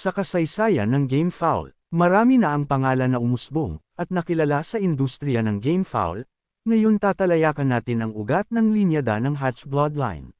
Sa kasaysayan ng game fowl, marami na ang pangalan na umusbong, at nakilala sa industriya ng game fowl. Ngayon tatalayakan natin ang ugat ng linyada ng Hatch bloodline.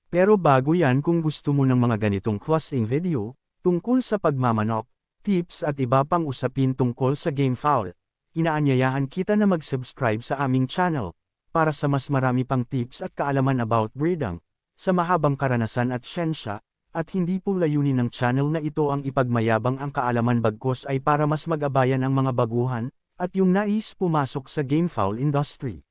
Pero bago yan, kung gusto mo ng mga ganitong klaseng video, tungkol sa pagmamanok, tips at iba pang usapin tungkol sa game fowl, inaanyayahan kita na mag-subscribe sa aming channel, para sa mas marami pang tips at kaalaman about breeding, sa mahabang karanasan at siyensya, at hindi po layunin ng channel na ito ang ipagmayabang ang kaalaman bagkus ay para mas mag-abayan ang mga baguhan, at yung nais pumasok sa game fowl industry.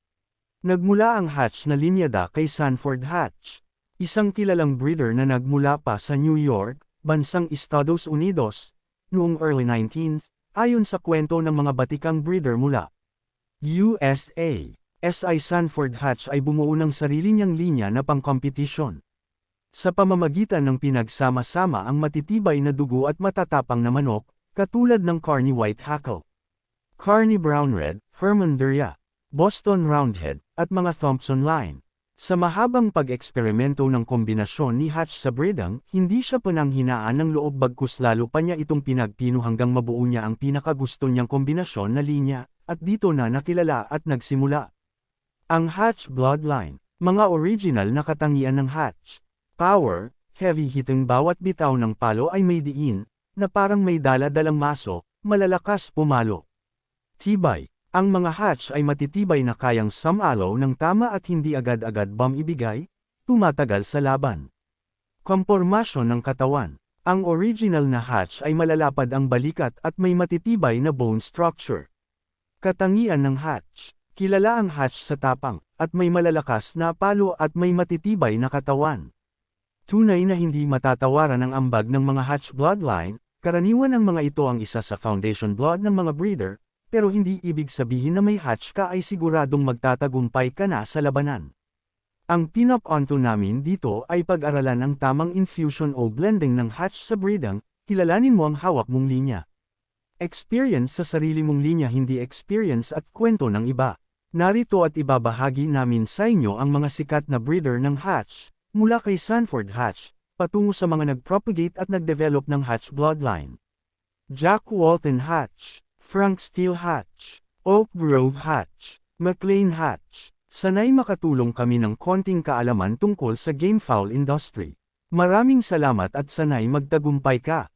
Nagmula ang Hatch na linyada kay Sanford Hatch, isang kilalang breeder na nagmula pa sa New York, bansang Estados Unidos, noong early 19th, ayon sa kwento ng mga batikang breeder mula USA. Si Sanford Hatch ay bumuo ng sarili niyang linya na pang-kompetisyon. Sa pamamagitan ng pinagsama-sama ang matitibay na dugo at matatapang na manok, katulad ng Carney White Hackle, Carney Brown Red, Herman Duryea, Boston Roundhead, at mga Thompson Line. Sa mahabang pag-eksperimento ng kombinasyon ni Hatch sa breeding, hindi siya pananghinaan ng loob bagkus lalo pa niya itong pinagpino hanggang mabuo niya ang pinakagusto niyang kombinasyon na linya, at dito na nakilala at nagsimula ang Hatch bloodline. Mga original na katangian ng Hatch. Power, heavy hitting, bawat bitaw ng palo ay may diin, na parang may dala-dalang maso, malalakas pumalo. Tibay, ang mga Hatch ay matitibay na kayang sumalo ng tama at hindi agad-agad bomb ibigay, tumatagal sa laban. Kompormasyon ng katawan, ang original na Hatch ay malalapad ang balikat at may matitibay na bone structure. Katangian ng Hatch, kilala ang Hatch sa tapang, at may malalakas na palo at may matitibay na katawan. Tunay na hindi matatawaran ang ambag ng mga Hatch bloodline, karaniwan ang mga ito ang isa sa foundation blood ng mga breeder, pero hindi ibig sabihin na may Hatch ka ay siguradong magtatagumpay ka na sa labanan. Ang pinap-onto namin dito ay pag-aralan ang tamang infusion o blending ng Hatch sa breeding, kilalanin mo ang hawak mong linya. Experience sa sarili mong linya, hindi experience at kwento ng iba. Narito at ibabahagi namin sa inyo ang mga sikat na breeder ng Hatch. Mula kay Sanford Hatch, patungo sa mga nag-propagate at nag-develop ng Hatch bloodline. Jack Walton Hatch, Frank Steele Hatch, Oak Grove Hatch, McLean Hatch. Sanay makatulong kami ng konting kaalaman tungkol sa game fowl industry. Maraming salamat at sanay magtagumpay ka.